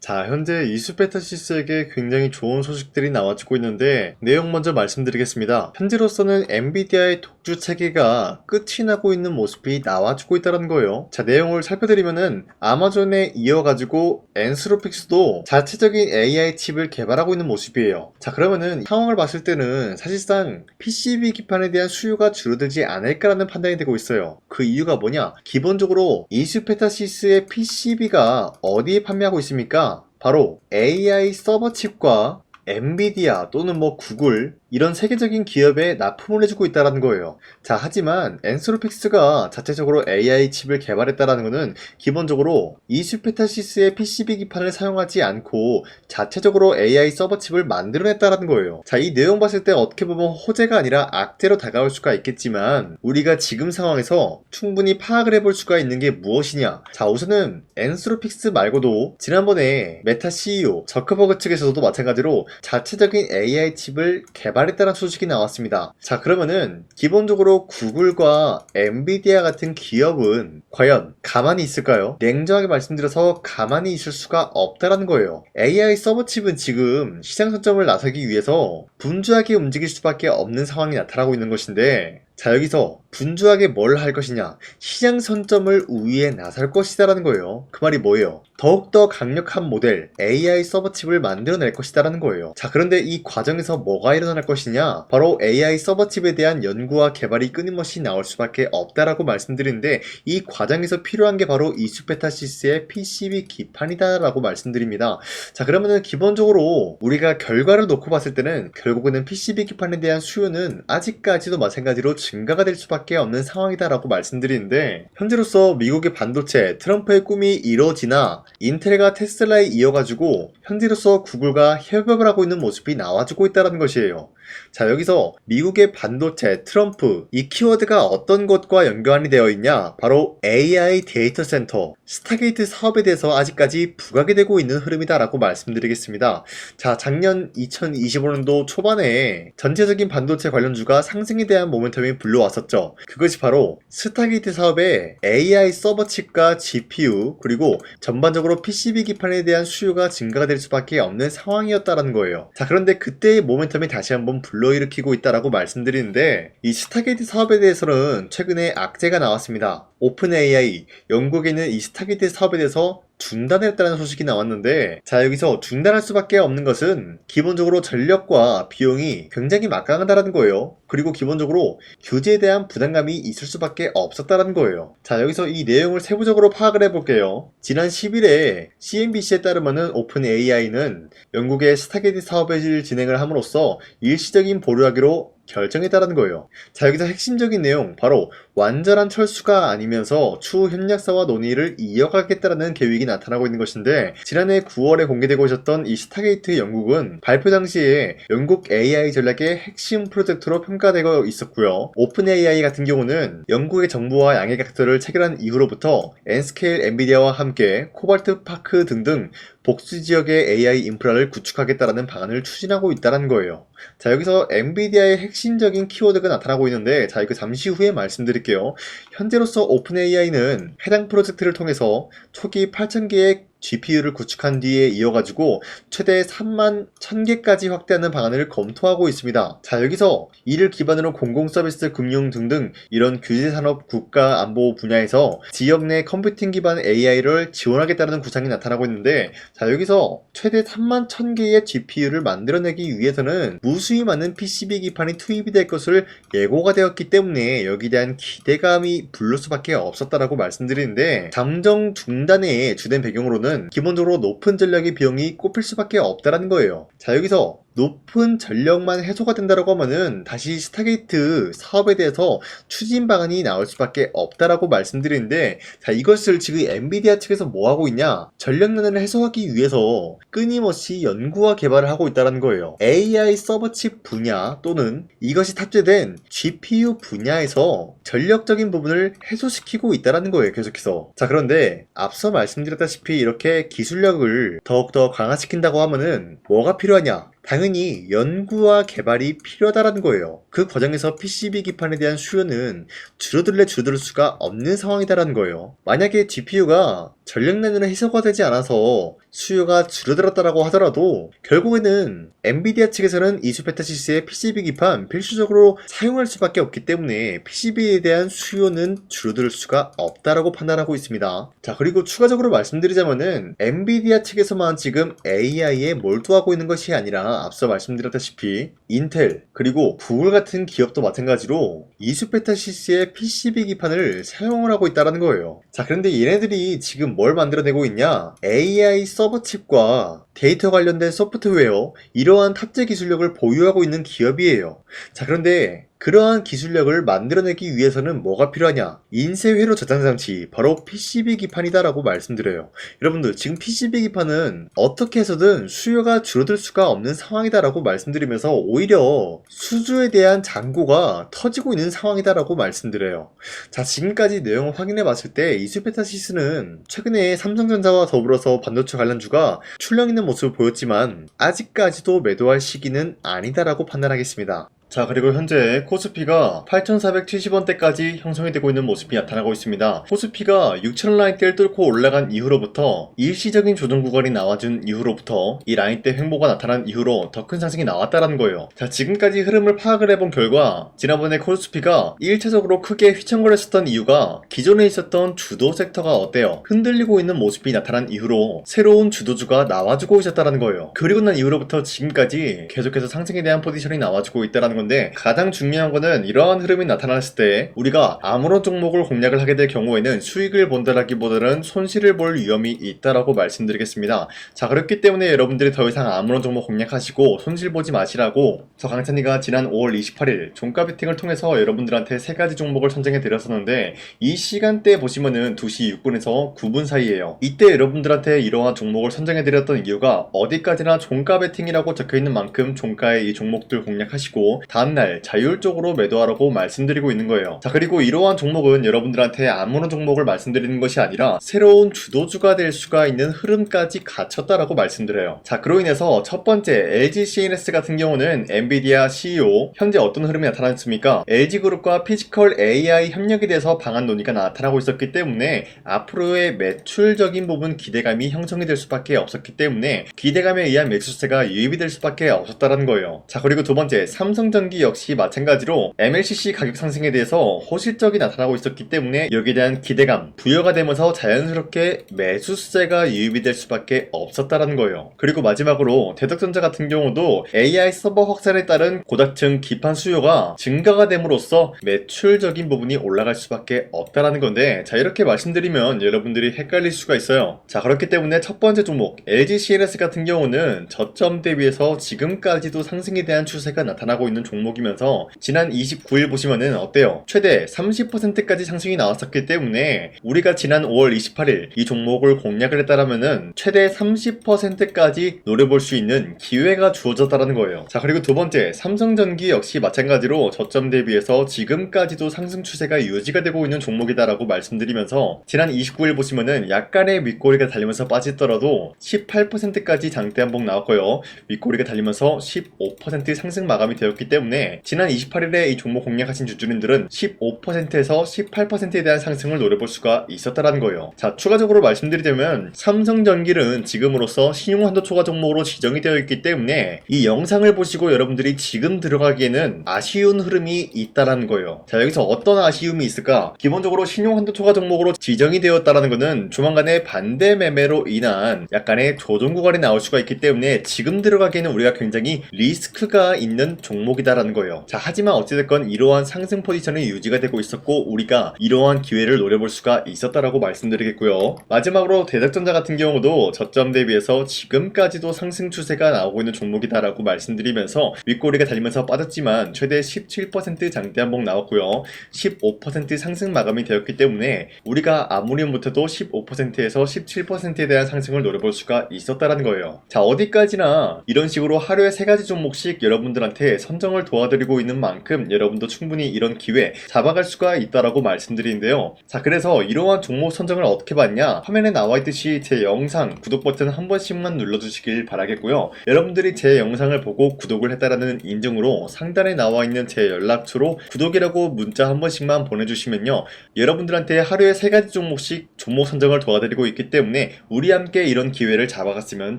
자, 현재 이수페타시스에게 굉장히 좋은 소식들이 나와주고 있는데 내용 먼저 말씀드리겠습니다. 현재로서는 엔비디아의 독주 체계가 끝이 나고 있는 모습이 나와주고 있다는 거예요. 자, 내용을 살펴드리면은 아마존에 이어가지고 엔스로픽스도 자체적인 AI 칩을 개발하고 있는 모습이에요. 자, 그러면은 상황을 봤을 때는 사실상 PCB 기판에 대한 수요가 줄어들지 않을까라는 판단이 되고 있어요. 그 이유가 뭐냐? 기본적으로 이수페타시스의 PCB가 어디에 판매하고 있습니까? 바로 AI 서버 칩과 엔비디아 또는 구글 이런 세계적인 기업에 납품을 해주고 있다는 거예요. 자, 하지만 엔스로픽스가 자체적으로 AI 칩을 개발했다는 것은 기본적으로 이수페타시스의 PCB 기판을 사용하지 않고 자체적으로 AI 서버 칩을 만들어냈다는 거예요. 자, 이 내용 봤을 때 어떻게 보면 호재가 아니라 악재로 다가올 수가 있겠지만 우리가 지금 상황에서 충분히 파악을 해볼 수가 있는 게 무엇이냐. 자, 우선은 엔스로픽스 말고도 지난번에 메타 CEO 저커버그 측에서도 마찬가지로 자체적인 AI 칩을 개발했다는 소식이 나왔습니다. 자, 그러면은 기본적으로 구글과 엔비디아 같은 기업은 과연 가만히 있을까요? 냉정하게 말씀드려서 가만히 있을 수가 없다라는 거예요. AI 서버 칩은 지금 시장 선점을 나서기 위해서 분주하게 움직일 수밖에 없는 상황이 나타나고 있는 것인데, 자, 여기서 분주하게 뭘 할 것이냐, 시장 선점을 우위에 나설 것이다라는 거예요. 그 말이 뭐예요? 더욱더 강력한 모델 AI 서버칩을 만들어낼 것이다라는 거예요. 자, 그런데 이 과정에서 뭐가 일어날 것이냐, 바로 AI 서버칩에 대한 연구와 개발이 끊임없이 나올 수밖에 없다라고 말씀드리는데, 이 과정에서 필요한 게 바로 이수페타시스의 PCB 기판이다 라고 말씀드립니다. 자, 그러면은 기본적으로 우리가 결과를 놓고 봤을 때는 결국에는 PCB 기판에 대한 수요는 아직까지도 마찬가지로 증가가 될 수밖에 없는 상황이다라고 말씀드리는데, 현재로서 미국의 반도체 트럼프의 꿈이 이루어지나 인텔과 테슬라에 이어가지고 현재로서 구글과 협업을 하고 있는 모습이 나와주고 있다는 것이에요. 자, 여기서 미국의 반도체 트럼프 이 키워드가 어떤 것과 연관이 되어 있냐, 바로 AI 데이터 센터 스타게이트 사업에 대해서 아직까지 부각이 되고 있는 흐름이다 라고 말씀드리겠습니다. 자, 작년 2025년도 초반에 전체적인 반도체 관련주가 상승에 대한 모멘텀이 불러왔었죠. 그것이 바로 스타게이트 사업의 AI 서버 칩과 GPU 그리고 전반적으로 PCB 기판에 대한 수요가 증가가 될 수밖에 없는 상황이었다는 거예요. 자, 그런데 그때의 모멘텀이 다시 한번 불러일으키고 있다라고 말씀드리는데, 이 스타게이트 사업에 대해서는 최근에 악재가 나왔습니다. 오픈 AI, 영국에 있는 이 스타게이트 사업에 대해서 중단했다는 소식이 나왔는데, 자, 여기서 중단할 수밖에 없는 것은 기본적으로 전력과 비용이 굉장히 막강하다는 거예요. 그리고 기본적으로 규제에 대한 부담감이 있을 수밖에 없었다는 거예요. 자, 여기서 이 내용을 세부적으로 파악을 해볼게요. 지난 10일에 CNBC에 따르면은 오픈 AI는 영국의 스타게이트 사업을 진행을 함으로써 일시적인 보류하기로 결정했다는 거예요. 자, 여기서 핵심적인 내용, 바로 완전한 철수가 아니면서 추후 협력사와 논의를 이어가겠다라는 계획이 나타나고 있는 것인데, 지난해 9월에 공개되고 있었던 이 스타게이트 영국은 발표 당시에 영국 AI 전략의 핵심 프로젝트로 평가되고 있었고요. 오픈 AI 같은 경우는 영국의 정부와 양해각서를 체결한 이후로부터 N스케일 엔비디아와 함께 코발트 파크 등등 복수 지역의 AI 인프라를 구축하겠다라는 방안을 추진하고 있다는 거예요. 자, 여기서 엔비디아의 핵심적인 키워드가 나타나고 있는데, 자, 이거 잠시 후에 말씀드릴게요. 현재로서 오픈 AI는 해당 프로젝트를 통해서 초기 8,000개의 GPU를 구축한 뒤에 이어가지고 최대 3만 1,000개까지 확대하는 방안을 검토하고 있습니다. 자, 여기서 이를 기반으로 공공서비스, 금융 등등 이런 규제산업, 국가 안보 분야에서 지역 내 컴퓨팅 기반 AI를 지원하겠다는 구상이 나타나고 있는데, 자, 여기서 최대 3만 1,000개의 GPU를 만들어내기 위해서는 무수히 많은 PCB 기판이 투입이 될 것을 예고가 되었기 때문에 여기에 대한 기대감이 불를 수밖에 없었다라고 말씀드리는데, 잠정 중단의 주된 배경으로는 기본적으로 높은 전력의 비용이 꼽힐 수밖에 없다는 거예요. 자, 여기서 높은 전력만 해소가 된다라고 하면은 다시 스타게이트 사업에 대해서 추진 방안이 나올 수밖에 없다라고 말씀드리는데, 자, 이것을 지금 엔비디아 측에서 뭐 하고 있냐, 전력난을 해소하기 위해서 끊임없이 연구와 개발을 하고 있다는 거예요. AI 서버칩 분야 또는 이것이 탑재된 GPU 분야에서 전력적인 부분을 해소시키고 있다는 거예요, 계속해서. 자, 그런데 앞서 말씀드렸다시피 이렇게 기술력을 더욱더 강화시킨다고 하면은 뭐가 필요하냐? 당연히 연구와 개발이 필요하다는 거예요. 그 과정에서 PCB 기판에 대한 수요는 줄어들 수가 없는 상황이다라는 거예요. 만약에 GPU가 전력난으로 해소가 되지 않아서 수요가 줄어들었다라고 하더라도 결국에는 엔비디아 측에서는 이수페타시스의 PCB 기판 필수적으로 사용할 수밖에 없기 때문에 PCB에 대한 수요는 줄어들 수가 없다라고 판단하고 있습니다. 자, 그리고 추가적으로 말씀드리자면은 엔비디아 측에서만 지금 AI에 몰두하고 있는 것이 아니라 앞서 말씀드렸다시피 인텔 그리고 구글 같은 기업도 마찬가지로 이수페타시스의 PCB 기판을 사용을 하고 있다는 거예요. 자, 그런데 얘네들이 지금 뭘 만들어내고 있냐? AI 서버 칩과 데이터 관련된 소프트웨어, 이러한 탑재 기술력을 보유하고 있는 기업이에요. 자, 그런데 그러한 기술력을 만들어내기 위해서는 뭐가 필요하냐? 인쇄회로 저장 장치, 바로 PCB 기판이다라고 말씀드려요. 여러분들, 지금 PCB 기판은 어떻게 해서든 수요가 줄어들 수가 없는 상황이다라고 말씀드리면서 오히려 수주에 대한 잔고가 터지고 있는 상황이다라고 말씀드려요. 자, 지금까지 내용을 확인해 봤을 때 이수페타시스는 최근에 삼성전자와 더불어서 반도체 관련주가 출렁 있는 모습을 보였지만 아직까지도 매도할 시기는 아니다라고 판단하겠습니다. 자, 그리고 현재 코스피가 8,470원대까지 형성이 되고 있는 모습이 나타나고 있습니다. 코스피가 6,000원 라인대를 뚫고 올라간 이후로부터 일시적인 조정 구간이 나와준 이후로부터 이 라인대 횡보가 나타난 이후로 더 큰 상승이 나왔다라는 거예요. 자, 지금까지 흐름을 파악을 해본 결과 지난번에 코스피가 1차적으로 크게 휘청거렸었던 이유가 기존에 있었던 주도 섹터가 어때요? 흔들리고 있는 모습이 나타난 이후로 새로운 주도주가 나와주고 있었다는 거예요. 그리고 난 이후로부터 지금까지 계속해서 상승에 대한 포지션이 나와주고 있다는 건데, 가장 중요한 거는 이러한 흐름이 나타났을 때 우리가 아무런 종목을 공략을 하게 될 경우에는 수익을 본다라기보다는 손실을 볼 위험이 있다라고 말씀드리겠습니다. 자, 그렇기 때문에 여러분들이 더 이상 아무런 종목 공략하시고 손실 보지 마시라고 저 강찬이가 지난 5월 28일 종가 베팅을 통해서 여러분들한테 3가지 종목을 선정해 드렸었는데, 이 시간대에 보시면은 2시 6분에서 9분 사이에요. 이때 여러분들한테 이러한 종목을 선정해 드렸던 이유가 어디까지나 종가 베팅이라고 적혀있는 만큼 종가에 이 종목들 공략하시고 다음날 자율적으로 매도하라고 말씀드리고 있는 거예요. 자, 그리고 이러한 종목은 여러분들한테 아무런 종목을 말씀드리는 것이 아니라 새로운 주도주가 될 수가 있는 흐름까지 갖췄다라고 말씀드려요. 자, 그로 인해서 첫 번째 LG CNS 같은 경우는 엔비디아 CEO 현재 어떤 흐름이 나타났습니까? LG그룹과 피지컬 AI 협력에 대해서 방안 논의가 나타나고 있었기 때문에 앞으로의 매출적인 부분 기대감이 형성이 될 수밖에 없었기 때문에 기대감에 의한 매수세가 유입이 될 수밖에 없었다는 거예요. 자, 그리고 두 번째 삼성전기 역시 마찬가지로 MLCC 가격 상승에 대해서 호실적이 나타나고 있었기 때문에 여기에 대한 기대감 부여가 되면서 자연스럽게 매수세가 유입이 될 수밖에 없었다는 거예요. 그리고 마지막으로 대덕전자 같은 경우도 AI 서버 확산에 따른 고닥층 기판 수요가 증가가 됨으로써 매출적인 부분이 올라갈 수밖에 없다는 건데, 자, 이렇게 말씀드리면 여러분들이 헷갈릴 수가 있어요. 자, 그렇기 때문에 첫 번째 종목 LG CNS 같은 경우는 저점 대비해서 지금까지도 상승에 대한 추세가 나타나고 있는 종목이면서 지난 29일 보시면은 어때요? 최대 30%까지 상승이 나왔었기 때문에 우리가 지난 5월 28일 이 종목을 공략을 했다라면은 최대 30%까지 노려볼 수 있는 기회가 주어졌다는 거예요. 자, 그리고 두 번째 삼성전기 역시 마찬가지로 저점 대비해서 지금까지도 상승 추세가 유지가 되고 있는 종목이다라고 말씀드리면서 지난 29일 보시면은 약간의 윗꼬리가 달리면서 빠지더라도 18%까지 장대 한봉 나왔고요. 윗꼬리가 달리면서 15% 상승 마감이 되었기 때문에 지난 28일에 이 종목 공략하신 주주님들은 15%에서 18%에 대한 상승을 노려볼 수가 있었다는 거예요. 자, 추가적으로 말씀드리자면 삼성전기는 지금으로서 신용한도 초과 종목으로 지정이 되어 있기 때문에 이 영상을 보시고 여러분들이 지금 들어가기에는 아쉬운 흐름이 있다는 거예요. 자, 여기서 어떤 아쉬움이 있을까? 기본적으로 신용한도 초과 종목으로 지정이 되었다는 것은 조만간에 반대 매매로 인한 약간의 조정 구간이 나올 수가 있기 때문에 지금 들어가기에는 우리가 굉장히 리스크가 있는 종목이다라는 거예요. 자, 하지만 어찌됐건 이러한 상승 포지션이 유지가 되고 있었고 우리가 이러한 기회를 노려볼 수가 있었다라고 말씀드리겠고요. 마지막으로 대덕전자 같은 경우도 저점 대비해서 지금까지도 상승 추세가 나오고 있는 종목이다라고 말씀드리면서 윗꼬리가 달리면서 빠졌지만 최대 17% 장대 한봉 나왔고요. 15% 상승 마감이 되었기 때문에 우리가 아무리 못해도 15%에서 17%에 대한 상승을 노려볼 수가 있었다라는 거예요. 자, 어디까지나 이런 식으로 하루에 3가지 종목씩 여러분들한테 선정을 선정을 도와드리고 있는 만큼 여러분도 충분히 이런 기회 잡아갈 수가 있다라고 말씀드리는데요. 자, 그래서 이러한 종목 선정을 어떻게 받냐? 화면에 나와 있듯이 제 영상 구독 버튼 한 번씩만 눌러주시길 바라겠고요. 여러분들이 제 영상을 보고 구독을 했다라는 인증으로 상단에 나와 있는 제 연락처로 구독이라고 문자 한 번씩만 보내주시면요, 여러분들한테 하루에 3가지 종목씩 종목 선정을 도와드리고 있기 때문에 우리 함께 이런 기회를 잡아갔으면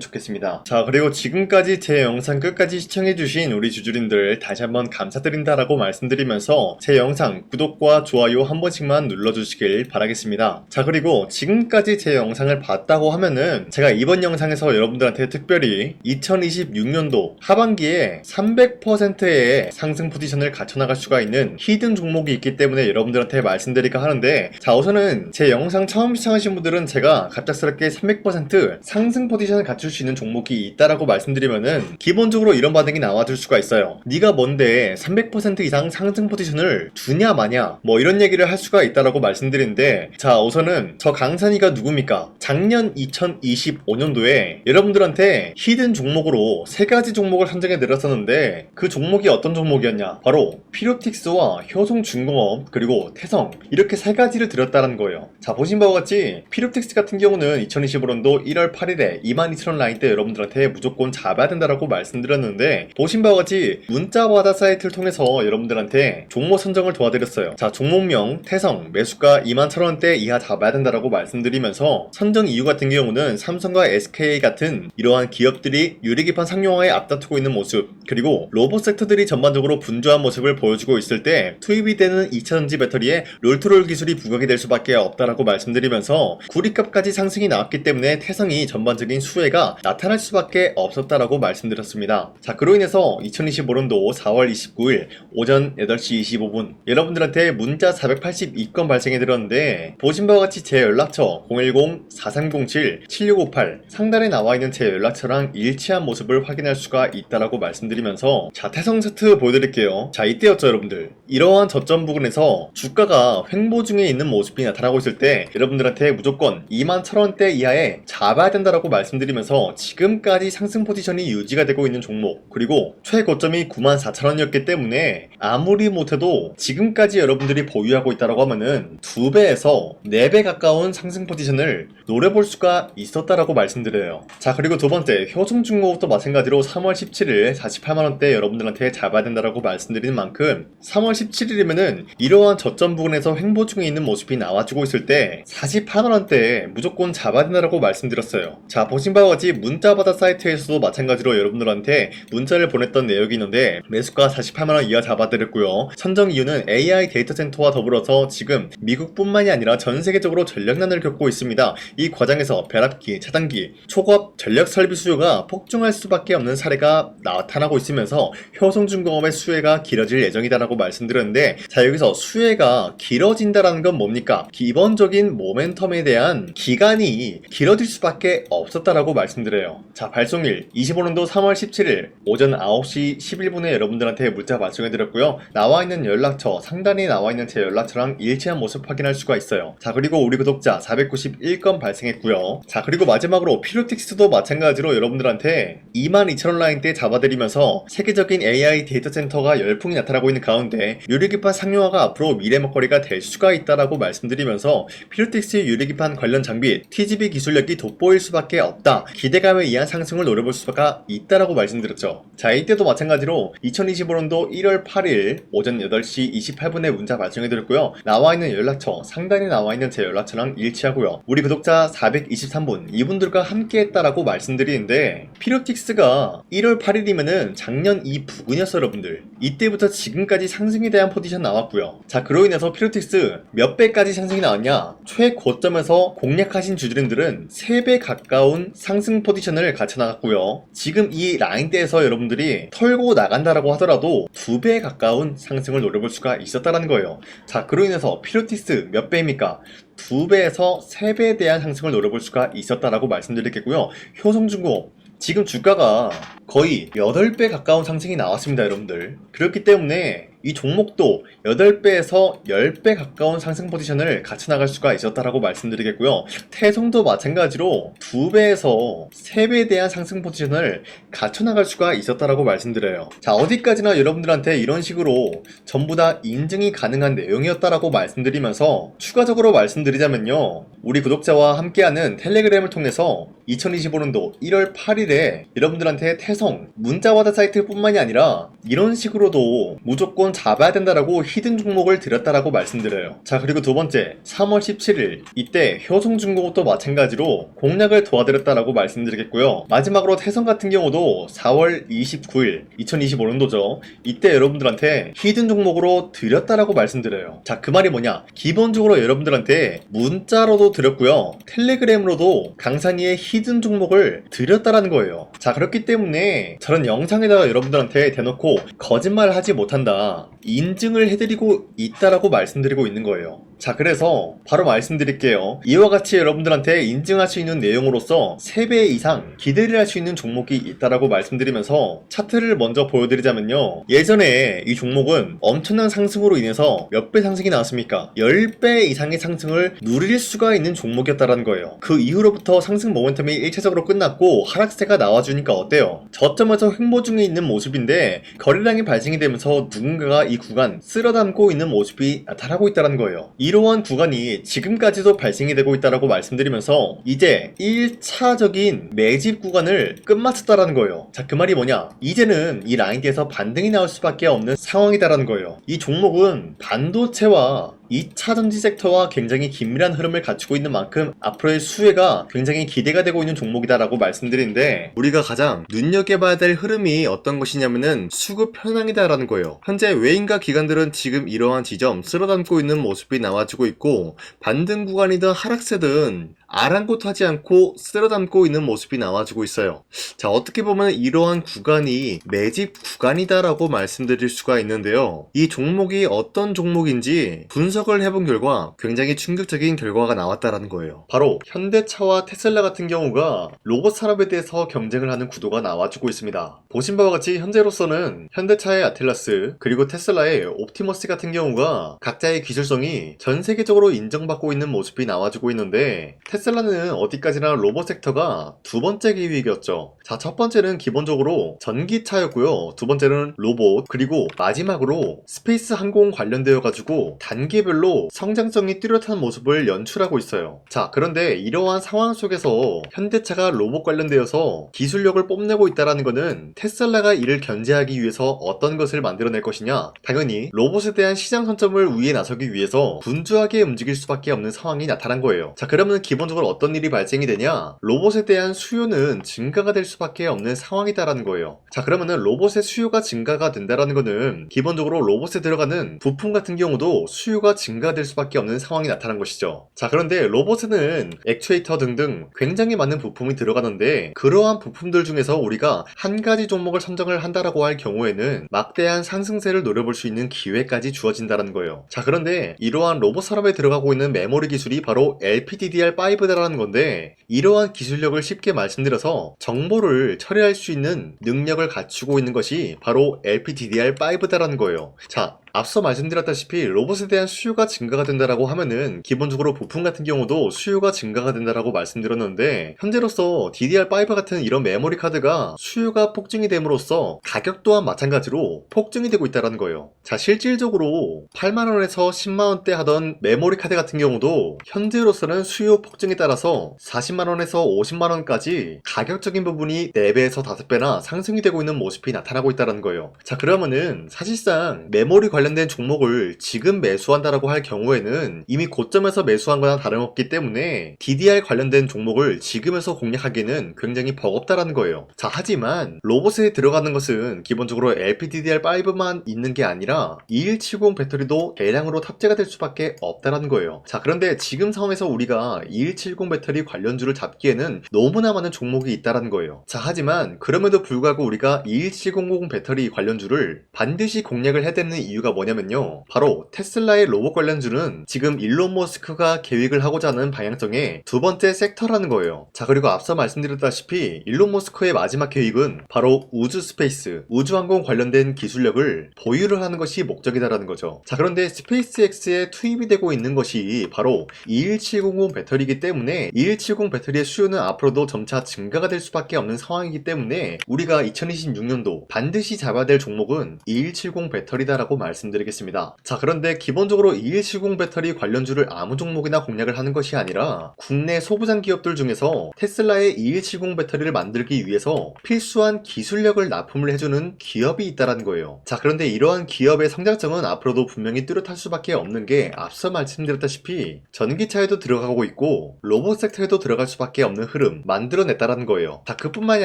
좋겠습니다. 자, 그리고 지금까지 제 영상 끝까지 시청해주신 우리 주주님들 다시 한번 감사드린다라고 말씀드리면서 제 영상 구독과 좋아요 한 번씩만 눌러주시길 바라겠습니다. 자, 그리고 지금까지 제 영상을 봤다고 하면은 제가 이번 영상에서 여러분들한테 특별히 2026년도 하반기에 300%의 상승 포지션을 갖춰나갈 수가 있는 히든 종목이 있기 때문에 여러분들한테 말씀드릴까 하는데, 자, 우선은 제 영상 처음 시청하신 분들은 제가 갑작스럽게 300% 상승 포지션을 갖출 수 있는 종목이 있다라고 말씀드리면은 기본적으로 이런 반응이 나와줄 수가 있어요. 네가 뭔데 300% 이상 상승 포지션을 주냐 마냐 뭐 이런 얘기를 할 수가 있다라고 말씀드리는데, 자, 우선은 저 강산이가 누굽니까? 작년 2025년도에 여러분들한테 히든 종목으로 3가지 종목을 선정해 드렸었는데 그 종목이 어떤 종목이었냐? 바로 피로틱스와 효성중공업 그리고 태성, 이렇게 3가지를 드렸다는 거예요. 자, 보신 바와 같이 피로틱스 같은 경우는 2025년도 1월 8일에 22,000원 라인 때 여러분들한테 무조건 잡아야 된다라고 말씀드렸는데, 보신 바와 같이 문자바다 사이트를 통해서 여러분들한테 종목 선정을 도와드렸어요. 자, 종목명 태성 매수가 21,000원대 이하 잡아야 된다라고 말씀드리면서 선정 이유 같은 경우는 삼성과 SK 같은 이러한 기업들이 유리기판 상용화에 앞다투고 있는 모습, 그리고 로봇 섹터들이 전반적으로 분주한 모습을 보여주고 있을 때 투입이 되는 2차전지 배터리에 롤투롤 기술이 부각이 될 수밖에 없다라고 말씀드리면서 구리값까지 상승이 나왔기 때문에 태성이 전반적인 수혜가 나타날 수밖에 없었다라고 말씀드렸습니다. 자, 그로 인해서 2025년도 4월 29일 오전 8시 25분 여러분들한테 문자 482건 발생해 드렸는데, 보신 바와 같이 제 연락처 010-4307-7658 상단에 나와 있는 제 연락처랑 일치한 모습을 확인할 수가 있다라고 말씀드리면서, 자, 태성 세트 보여드릴게요. 자, 이때였죠 여러분들. 이러한 저점 부근에서 주가가 횡보 중에 있는 모습이 나타나고 있을 때 여러분들한테 무조건 21,000원대 이하에 잡아야 된다라고 말씀드리면서 지금까지 상승 포지션이 유지가 되고 있는 종목, 그리고 최고점이 94,000원이었기 때문에 아무리 못해도 지금까지 여러분들이 보유하고 있다라고 하면은 2배에서 4배 가까운 상승 포지션을 노려볼 수가 있었다라고 말씀드려요. 자, 그리고 두 번째 효성중공업도 마찬가지로 3월 17일 48만원대 여러분들한테 잡아야 된다라고 말씀드리는 만큼 3월 17일이면은 이러한 저점 부근에서 횡보 중에 있는 모습이 나와주고 있을 때 48만원대에 무조건 잡아야 된다라고 말씀드렸어요. 자, 보신 바와 같이 문자바다 사이트에서도 마찬가지로 여러분들한테 문자를 보냈던 내역이 있는데 매수가 48만원 이하 잡아드렸고요. 선정 이유는 AI 데이터 센터와 더불어서 지금 미국뿐만이 아니라 전 세계적으로 전력난을 겪고 있습니다. 이 과정에서 벼락기, 차단기, 초고압 전력 설비 수요가 폭증할 수밖에 없는 사례가 나타나고 있으면서 효성중공업의 수혜가 길어질 예정이다라고 말씀드렸는데, 자, 여기서 수혜가 길어진다라는 건 뭡니까? 기본적인 모멘텀에 대한 기간이 길어질 수밖에 없었다라고 말씀드려요. 자, 발송일 25년도 3월 17일 오전 9시 11분에 여러분들한테 문자 발송해드렸고요. 나와 있는 연락처 상단에 나와 있는 제 연락처랑 일치한 모습 확인할 수가 있어요. 자, 그리고 우리 구독자 491건 발생했고요. 자, 그리고 마지막으로 피로틱스도 마찬가지로 여러분들한테 22,000원 라인 때 잡아드리면서 세계적인 AI 데이터 센터가 열풍이 나타나고 있는 가운데 유리기판 상용화가 앞으로 미래 먹거리가 될 수가 있다라고 말씀드리면서 피로틱스 유리기판 관련 장비 TGV 기술력이 돋보일 수밖에 없다, 기대감에 의한 상승을 노려볼 수가 있다라고 말씀드렸죠. 자, 이때도 마찬가지로 2025년도 1월 8일 오전 8시 28분에 문자 발송해드렸고요. 나와 있는 연락처 상단에 나와 있는 제 연락처랑 일치하고요. 우리 구독자 423분 이분들과 함께 했다라고 말씀드리는데, 피로틱스가 1월 8일이면은 작년 이 부근이었어요 여러분들. 이때부터 지금까지 상승에 대한 포지션 나왔고요. 자, 그로 인해서 피로틱스 몇 배까지 상승이 나왔냐? 최고점에서 공략하신 주주님들은 3배 가까운 상승 포지션을 갖춰 나갔고요. 지금 이 라인대에서 여러분들이 털고 나간다라고 하더라도 2배 가까운 상승을 노려볼 수가 있었다라는 거예요. 자, 그로 인해서 피로틱스 몇 배입니까? 2배에서 3배에 대한 상승을 노려볼 수가 있었다라고 말씀드리겠고요. 효성중공업 지금 주가가 거의 8배 가까운 상승이 나왔습니다 여러분들. 그렇기 때문에 이 종목도 8배에서 10배 가까운 상승 포지션을 갖춰 나갈 수가 있었다라고 말씀드리겠고요. 태성도 마찬가지로 2배에서 3배에 대한 상승 포지션을 갖춰 나갈 수가 있었다라고 말씀드려요. 자, 어디까지나 여러분들한테 이런 식으로 전부 다 인증이 가능한 내용이었다라고 말씀드리면서 추가적으로 말씀드리자면요. 우리 구독자와 함께하는 텔레그램을 통해서 2025년도 1월 8일에 여러분들한테 태성 문자와드 사이트 뿐만이 아니라 이런 식으로도 무조건 잡아야 된다라고 히든 종목을 드렸다라고 말씀드려요. 자, 그리고 두 번째 3월 17일 이때 효성중공업도 마찬가지로 공략을 도와드렸다라고 말씀드리겠고요. 마지막으로 태성 같은 경우도 4월 29일 2025년도죠. 이때 여러분들한테 히든 종목으로 드렸다라고 말씀드려요. 자, 그 말이 뭐냐? 기본적으로 여러분들한테 문자로도 드렸고요. 텔레그램으로도 강산이의 히든 종목을 드렸다라는 거예요. 자, 그렇기 때문에 저런 영상에다가 여러분들한테 대놓고 거짓말을 하지 못한다, 인증을 해드리고 있다라고 말씀드리고 있는 거예요. 자, 그래서 바로 말씀드릴게요. 이와 같이 여러분들한테 인증할 수 있는 내용으로서 3배 이상 기대를 할 수 있는 종목이 있다라고 말씀드리면서 차트를 먼저 보여드리자면요. 예전에 이 종목은 엄청난 상승으로 인해서 몇 배 상승이 나왔습니까? 10배 이상의 상승을 누릴 수가 있는 종목이었다라는 거예요. 그 이후로부터 상승 모멘텀이 1차적으로 끝났고 하락세가 나와주니까 어때요? 저점에서 횡보 중에 있는 모습인데 거래량이 발생이 되면서 누군가가 이 구간 쓸어담고 있는 모습이 나타나고 있다는 거예요. 이러한 구간이 지금까지도 발생이 되고 있다라고 말씀드리면서 이제 1차적인 매집 구간을 끝마쳤다라는 거예요. 자, 그 말이 뭐냐? 이제는 이 라인대에서 반등이 나올 수밖에 없는 상황이다라는 거예요. 이 종목은 반도체와 2차 전지 섹터와 굉장히 긴밀한 흐름을 갖추고 있는 만큼 앞으로의 수혜가 굉장히 기대가 되고 있는 종목이다라고 말씀드리는데, 우리가 가장 눈여겨봐야 될 흐름이 어떤 것이냐면은 수급 현황이다라는 거예요. 현재 외인과 기관들은 지금 이러한 지점 쓸어담고 있는 모습이 나와주고 있고, 반등 구간이든 하락세든 아랑곳하지 않고 쓸어담고 있는 모습이 나와주고 있어요. 자, 어떻게 보면 이러한 구간이 매집 구간이다라고 말씀드릴 수가 있는데요. 이 종목이 어떤 종목인지 분석을 해본 결과 굉장히 충격적인 결과가 나왔다라는 거예요. 바로 현대차와 테슬라 같은 경우가 로봇 산업에 대해서 경쟁을 하는 구도가 나와주고 있습니다. 보신 바와 같이 현재로서는 현대차의 아틀라스 그리고 테슬라의 옵티머스 같은 경우가 각자의 기술성이 전 세계적으로 인정받고 있는 모습이 나와주고 있는데, 테슬라는 어디까지나 로봇 섹터가 두 번째 기획이었죠. 자, 첫 번째는 기본적으로 전기차였고요. 두 번째는 로봇, 그리고 마지막으로 스페이스 항공 관련되어 가지고 단계별로 성장성이 뚜렷한 모습을 연출하고 있어요. 자, 그런데 이러한 상황 속에서 현대차가 로봇 관련되어서 기술력을 뽐내고 있다는 것은 테슬라가 이를 견제하기 위해서 어떤 것을 만들어낼 것이냐? 당연히 로봇에 대한 시장 선점을 위해 나서기 위해서 분주하게 움직일 수밖에 없는 상황이 나타난 거예요. 자, 그러면 기본적으로 어떤 일이 발생이 되냐? 로봇에 대한 수요는 증가가 될 수밖에 없는 상황이다라는 거예요. 자, 그러면은 로봇의 수요가 증가가 된다라는 거는 기본적으로 로봇에 들어가는 부품 같은 경우도 수요가 증가될 수밖에 없는 상황이 나타난 것이죠. 자, 그런데 로봇에는 액추에이터 등등 굉장히 많은 부품이 들어가는데, 그러한 부품들 중에서 우리가 한 가지 종목을 선정을 한다라고 할 경우에는 막대한 상승세를 노려볼 수 있는 기회까지 주어진다는 거예요. 자, 그런데 이러한 로봇 산업에 들어가고 있는 메모리 기술이 바로 LPDDR5다라는 건데, 이러한 기술력을 쉽게 말씀드려서 정보를 처리할 수 있는 능력을 갖추고 있는 것이 바로 LPDDR5다라는 거예요. 자, 앞서 말씀드렸다시피 로봇에 대한 수요가 증가가 된다라고 하면은 기본적으로 부품 같은 경우도 수요가 증가가 된다라고 말씀드렸는데, 현재로서 DDR5 같은 이런 메모리 카드가 수요가 폭증이 됨으로써 가격 또한 마찬가지로 폭증이 되고 있다는 거예요. 자, 실질적으로 8만원에서 10만원대 하던 메모리 카드 같은 경우도 현재로서는 수요 폭증에 따라서 40만원에서 50만원까지 가격적인 부분이 4배에서 5배나 상승이 되고 있는 모습이 나타나고 있다는 거예요. 자, 그러면은 사실상 메모리 관련된 종목을 지금 매수한다라고 할 경우에는 이미 고점에서 매수한 거나 다름없기 때문에 DDR 관련된 종목을 지금에서 공략하기는 굉장히 버겁다라는 거예요. 자, 하지만 로봇에 들어가는 것은 기본적으로 LPDDR5만 있는 게 아니라 2170 배터리도 대량으로 탑재가 될 수밖에 없다라는 거예요. 자, 그런데 지금 상황에서 우리가 2170 배터리 관련주를 잡기에는 너무나 많은 종목이 있다라는 거예요. 자, 하지만 그럼에도 불구하고 우리가 21700 배터리 관련주를 반드시 공략을 해야 되는 이유가 이유가 뭐냐면요. 바로 테슬라의 로봇 관련주는 지금 일론 머스크가 계획을 하고자 하는 방향성의 두 번째 섹터라는 거예요. 자, 그리고 앞서 말씀드렸다시피 일론 머스크의 마지막 계획은 바로 우주 스페이스, 우주항공 관련된 기술력을 보유를 하는 것이 목적이다라는 거죠. 자, 그런데 스페이스X에 투입이 되고 있는 것이 바로 21700 배터리이기 때문에 2170 배터리의 수요는 앞으로도 점차 증가가 될 수밖에 없는 상황이기 때문에 우리가 2026년도 반드시 잡아야 될 종목은 2170 배터리다라고 말씀드리겠습니다. 자, 그런데 기본적으로 2170 배터리 관련주를 아무 종목이나 공략을 하는 것이 아니라 국내 소부장 기업들 중에서 테슬라의 2170 배터리를 만들기 위해서 필수한 기술력을 납품을 해주는 기업이 있다는 거예요. 자, 그런데 이러한 기업의 성장성은 앞으로도 분명히 뚜렷할 수밖에 없는 게 앞서 말씀드렸다시피 전기차에도 들어가고 있고 로봇 섹터에도 들어갈 수밖에 없는 흐름 만들어냈다라는 거예요. 자, 그뿐만이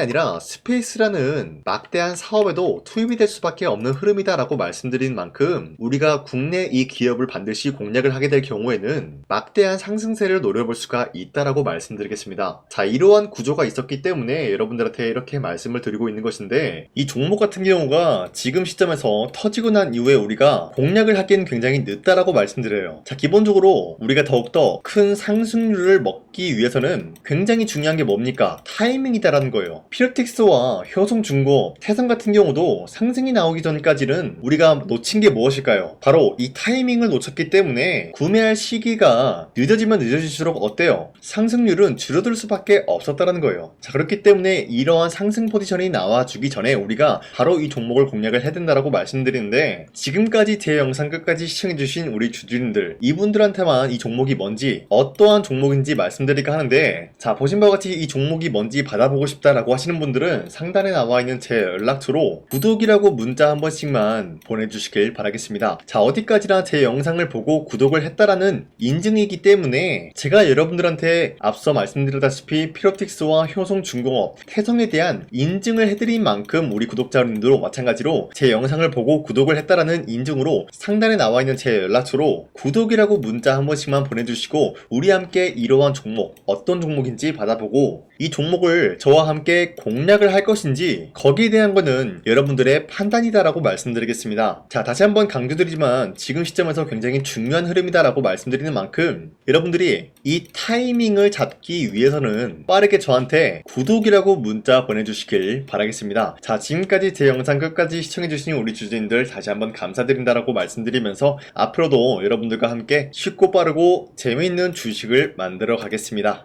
아니라 스페이스라는 막대한 사업에도 투입이 될 수밖에 없는 흐름이다라고 말씀드린 만큼 우리가 국내 이 기업을 반드시 공략을 하게 될 경우에는 막대한 상승세를 노려볼 수가 있다라고 말씀드리겠습니다. 자, 이러한 구조가 있었기 때문에 여러분들한테 이렇게 말씀을 드리고 있는 것인데 이 종목 같은 경우가 지금 시점에서 터지고 난 이후에 우리가 공략을 하기엔 굉장히 늦다라고 말씀드려요. 자, 기본적으로 우리가 더욱더 큰 상승률을 먹기 위해서는 굉장히 중요한 게 뭡니까? 타이밍이다라는 거예요. 피로틱스와 효성중공업, 태성 같은 경우도 상승이 나오기 전까지는 우리가 놓친 게 무엇일까요? 바로 이 타이밍을 놓쳤기 때문에 구매할 시기가 늦어지면 늦어질수록 어때요? 상승률은 줄어들 수밖에 없었다는 거예요. 자, 그렇기 때문에 이러한 상승 포지션이 나와주기 전에 우리가 바로 이 종목을 공략을 해야 된다라고 말씀드리는데 지금까지 제 영상 끝까지 시청해주신 우리 주주님들 이분들한테만 이 종목이 뭔지 어떠한 종목인지 말씀드릴까 하는데 자, 보신 바와 같이 이 종목이 뭔지 받아보고 싶다라고 하시는 분들은 상단에 나와있는 제 연락처로 구독이라고 문자 한 번씩만 보내주시길 바라겠습니다. 자, 어디까지나 제 영상을 보고 구독을 했다라는 인증이기 때문에 제가 여러분들한테 앞서 말씀드렸다시피 피로틱스와 효성중공업, 태성에 대한 인증을 해드린 만큼 우리 구독자님들도 마찬가지로 제 영상을 보고 구독을 했다라는 인증으로 상단에 나와있는 제 연락처로 구독이라고 문자 한 번씩만 보내주시고 우리 함께 이러한 종목 어떤 종목인지 받아보고 이 종목을 저와 함께 공략을 할 것인지 거기에 대한 거는 여러분들의 판단이다라고 말씀드리겠습니다. 자, 다시 한번 강조드리지만 지금 시점에서 굉장히 중요한 흐름이다라고 말씀드리는 만큼 여러분들이 이 타이밍을 잡기 위해서는 빠르게 저한테 구독이라고 문자 보내주시길 바라겠습니다. 자, 지금까지 제 영상 끝까지 시청해주신 우리 주주님들 다시 한번 감사드린다라고 말씀드리면서 앞으로도 여러분들과 함께 쉽고 빠르고 재미있는 주식을 만들어 가겠습니다.